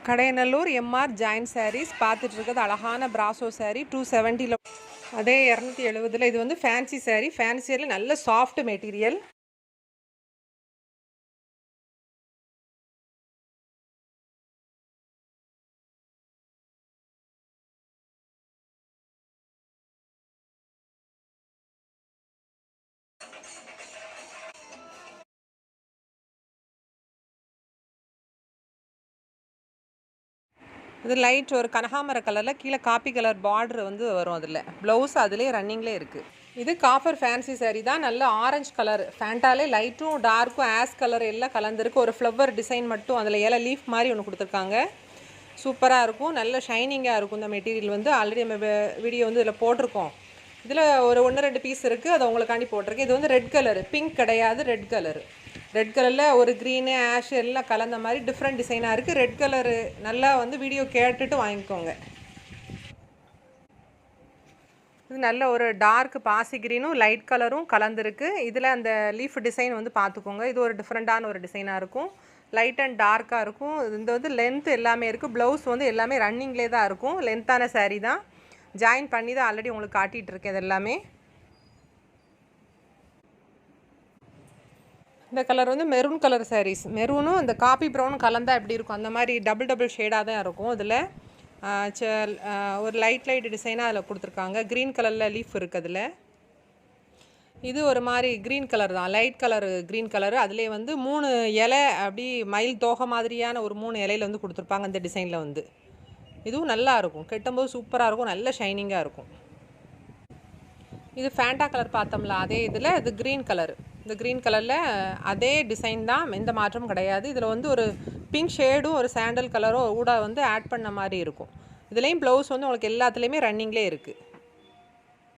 Kadayanallur MR join saris பார்த்துட்டு இருக்கிறது அழகான பிராசோ சாரீ 270 அதே 270. இது வந்து ஃபேன்சி சாரீ. ஃபேன்சி சாரியில் நல்ல சாஃப்ட் மெட்டீரியல். இது லைட் ஒரு கனகாமர கலரில் கீழே காப்பி கலர் பார்டர் வந்து வரும். அதில் ப்ளவுஸ் அதிலே ரன்னிங்லேயே இருக்குது. இது காப்பர் ஃபேன்சி சாரீ தான். நல்ல ஆரஞ்சு கலர் ஃபேண்டாலே லைட்டும் டார்க்கும் ஆஸ் கலர் எல்லாம் கலந்துருக்கு. ஒரு ஃப்ளவர் டிசைன் மட்டும் அதில் இலை லீஃப் மாதிரி ஒன்று கொடுத்துருக்காங்க. சூப்பராக இருக்கும். நல்ல ஷைனிங்காக இருக்கும். இந்த மெட்டீரியல் வந்து ஆல்ரெடி நம்ம வீடியோ வந்து இதில் போட்டிருக்கோம். இதில் ஒரு 1-2 பீஸ் இருக்குது. அதை உங்களுக்காண்டி போட்டிருக்கேன். இது வந்து ரெட் கலரு, பிங்க் கிடையாது, ரெட் கலரு. ரெட் கலரில் ஒரு க்ரீனு ஆஷ் எல்லாம் கலந்த மாதிரி டிஃப்ரெண்ட் டிசைனாக இருக்குது. ரெட் கலரு நல்லா வந்து வீடியோ கேட்டுட்டு வாங்கிக்கோங்க. இது நல்ல ஒரு டார்க் பாசி க்ரீனும் லைட் கலரும் கலந்துருக்கு. இதில் அந்த லீஃப் டிசைன் வந்து பார்த்துக்கோங்க. இது ஒரு டிஃப்ரெண்ட்டான ஒரு டிசைனாக இருக்கும். லைட் அண்ட் டார்க்காக இருக்கும். இந்த வந்து லென்த் எல்லாமே இருக்குது. ப்ளவுஸ் வந்து எல்லாமே ரன்னிங்லேயே தான் இருக்கும். லென்த்தான சாரீ தான். ஜாயின் பண்ணி தான் ஆல்ரெடி உங்களுக்கு காட்டிகிட்டு இருக்கேன். இது எல்லாமே இந்த கலர் வந்து மெரூன் கலர் சாரீஸ். மெரூனும் இந்த காப்பி ப்ரௌனும் கலந்தால் எப்படி இருக்கும் அந்த மாதிரி டபுள் ஷேடாக தான் இருக்கும். இதில் ஒரு லைட் டிசைனாக அதில் கொடுத்துருக்காங்க. க்ரீன் கலரில் லீஃப் இருக்குது. அதில் இது ஒரு மாதிரி க்ரீன் கலர் தான், லைட் கலர் க்ரீன் கலரு. அதிலே வந்து 3 இலை அப்படி மயில் தோகை மாதிரியான ஒரு 3 இலையில் வந்து கொடுத்துருப்பாங்க இந்த டிசைனில் வந்து. இதுவும் நல்லா இருக்கும். கெட்டும்போது சூப்பராக இருக்கும். நல்ல ஷைனிங்காக இருக்கும். இது ஃபேண்டா கலர் பார்த்தோம்ல, அதே இதில் இது க்ரீன் கலர். இந்த க்ரீன் கலரில் அதே டிசைன் தான், எந்த மாற்றமும் கிடையாது. இதில் வந்து ஒரு பிங்க் ஷேடும் ஒரு சாண்டல் கலரும் கூட வந்து ஆட் பண்ண மாதிரி இருக்கும். இதுலேயும் ப்ளவுஸ் வந்து உங்களுக்கு எல்லாத்துலேயுமே ரன்னிங்லேயே இருக்குது.